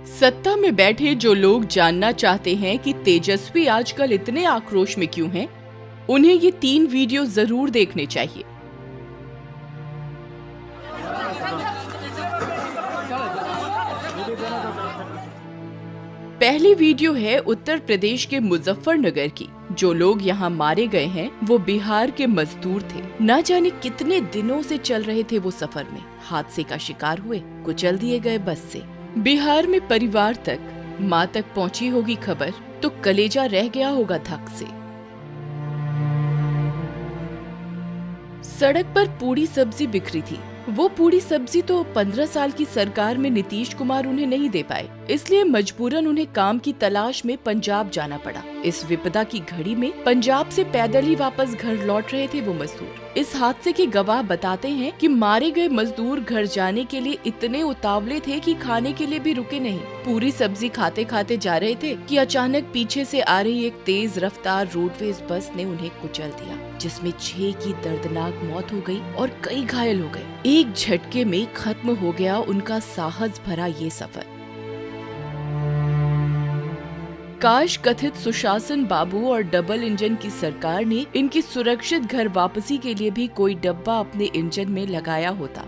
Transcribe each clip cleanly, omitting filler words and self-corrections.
सत्ता में बैठे जो लोग जानना चाहते हैं कि तेजस्वी आजकल इतने आक्रोश में क्यों हैं, उन्हें ये 3 वीडियो जरूर देखने चाहिए। पहली वीडियो है उत्तर प्रदेश के मुजफ्फरनगर की। जो लोग यहाँ मारे गए हैं वो बिहार के मजदूर थे। न जाने कितने दिनों से चल रहे थे वो सफर में, हादसे का शिकार हुए, कुचल दिए गए बस से। बिहार में परिवार तक, माँ तक पहुँची होगी खबर तो कलेजा रह गया होगा धक से। सड़क पर पूरी सब्जी बिखरी थी। वो पूरी सब्जी तो 15 साल की सरकार में नीतीश कुमार उन्हें नहीं दे पाए, इसलिए मजबूरन उन्हें काम की तलाश में पंजाब जाना पड़ा। इस विपदा की घड़ी में पंजाब से पैदल ही वापस घर लौट रहे थे वो मजदूर। इस हादसे के गवाह बताते हैं कि मारे गए मजदूर घर जाने के लिए इतने उतावले थे कि खाने के लिए भी रुके नहीं। पूरी सब्जी खाते खाते जा रहे थे कि अचानक पीछे से आ रही एक तेज रफ्तार रोडवेज बस ने उन्हें कुचल दिया, जिसमें 6 की दर्दनाक मौत हो गई और कई घायल हो गए। एक झटके में खत्म हो गया उनका साहस भरा ये सफर। काश कथित सुशासन बाबू और डबल इंजन की सरकार ने इनकी सुरक्षित घर वापसी के लिए भी कोई डब्बा अपने इंजन में लगाया होता।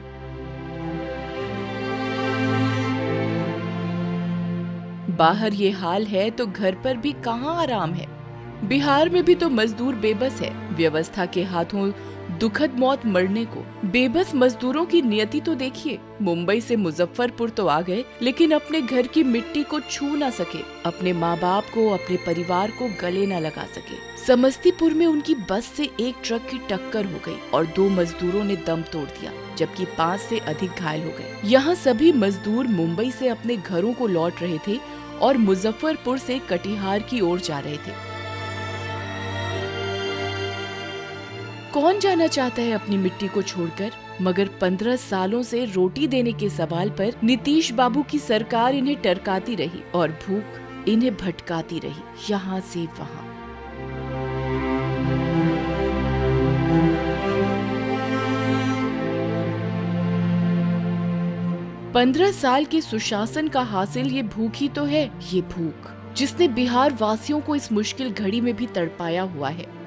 बाहर ये हाल है तो घर पर भी कहाँ आराम है। बिहार में भी तो मजदूर बेबस है, व्यवस्था के हाथों दुखद मौत मरने को। बेबस मजदूरों की नियति तो देखिए। मुंबई से मुजफ्फरपुर तो आ गए, लेकिन अपने घर की मिट्टी को छू ना सके, अपने माँ बाप को, अपने परिवार को गले ना लगा सके। समस्तीपुर में उनकी बस से एक ट्रक की टक्कर हो गई और 2 मजदूरों ने दम तोड़ दिया, जबकि 5 से अधिक घायल हो गए। यहाँ सभी मजदूर मुंबई से अपने घरों को लौट रहे थे और मुजफ्फरपुर से कटिहार की ओर जा रहे थे। कौन जाना चाहता है अपनी मिट्टी को छोड़कर, मगर 15 सालों से रोटी देने के सवाल पर नीतीश बाबू की सरकार इन्हें टरकाती रही और भूख इन्हें भटकाती रही यहाँ से वहाँ। पंद्रह साल के सुशासन का हासिल ये भूख ही तो है, ये भूख जिसने बिहार वासियों को इस मुश्किल घड़ी में भी तड़पाया हुआ है।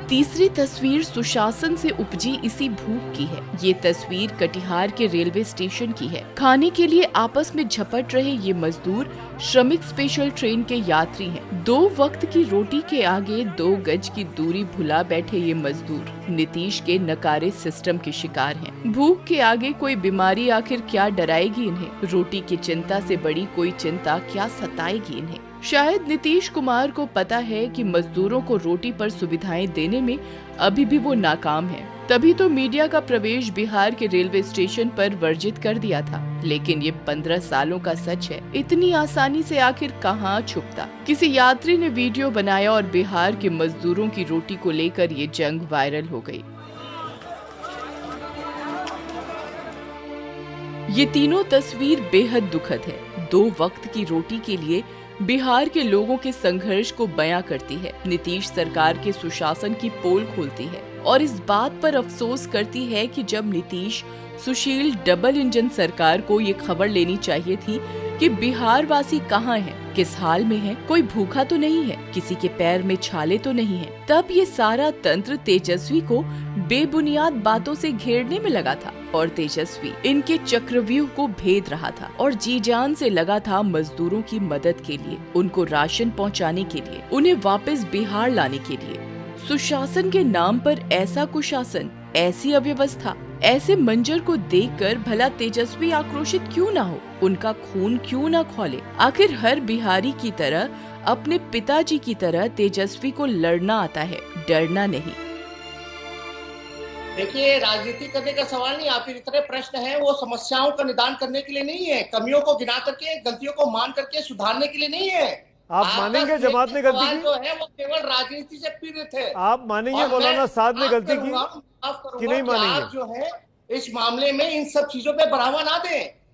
तीसरी तस्वीर सुशासन से उपजी इसी भूख की है। ये तस्वीर कटिहार के रेलवे स्टेशन की है। खाने के लिए आपस में झपट रहे ये मजदूर श्रमिक स्पेशल ट्रेन के यात्री हैं। 2 वक्त की रोटी के आगे 2 गज की दूरी भुला बैठे ये मजदूर नीतीश के नकारे सिस्टम के शिकार हैं। भूख के आगे कोई बीमारी आखिर क्या डराएगी इन्हें? रोटी की चिंता से बड़ी कोई चिंता क्या सताएगी इन्हें? शायद नीतीश कुमार को पता है कि मजदूरों को रोटी पर सुविधाएं देने में अभी भी वो नाकाम है, तभी तो मीडिया का प्रवेश बिहार के रेलवे स्टेशन पर वर्जित कर दिया था। लेकिन ये 15 सालों का सच है, इतनी आसानी से आखिर कहाँ छुपता। किसी यात्री ने वीडियो बनाया और बिहार के मजदूरों की रोटी को लेकर ये जंग वायरल हो गई। ये तीनों तस्वीर बेहद दुखद है। 2 वक्त की रोटी के लिए बिहार के लोगों के संघर्ष को बयां करती है। नीतीश सरकार के सुशासन की पोल खोलती है और इस बात पर अफसोस करती है कि जब नीतीश सुशील डबल इंजन सरकार को ये खबर लेनी चाहिए थी कि बिहार वासी कहाँ हैं, किस हाल में हैं, कोई भूखा तो नहीं है, किसी के पैर में छाले तो नहीं है, तब ये सारा तंत्र तेजस्वी को बेबुनियाद बातों से घेरने में लगा था और तेजस्वी इनके चक्रव्यूह को भेद रहा था और जी जान से लगा था मजदूरों की मदद के लिए, उनको राशन पहुंचाने के लिए, उन्हें वापस बिहार लाने के लिए। सुशासन के नाम पर ऐसा कुशासन, ऐसी अव्यवस्था, ऐसे मंजर को देखकर भला तेजस्वी आक्रोशित क्यों ना हो, उनका खून क्यों ना खौले? आखिर हर बिहारी की तरह, अपने पिताजी की तरह तेजस्वी को लड़ना आता है, डरना नहीं। देखिए, राजनीति करने का सवाल नहीं, आपके जितने प्रश्न हैं वो समस्याओं का निदान करने के लिए नहीं है, कमियों को गिना करके, गलतियों को मान करके सुधारने के लिए नहीं है। आप मानेंगे जमात ने गलती की? जो है वो केवल राजनीति से पीड़ित है। आप मानेंगे मौलाना साद ने गलती की कि नहीं मानेंगे? आप जो है इस मामले में इन सब चीजों पे बढ़ावा ना दें।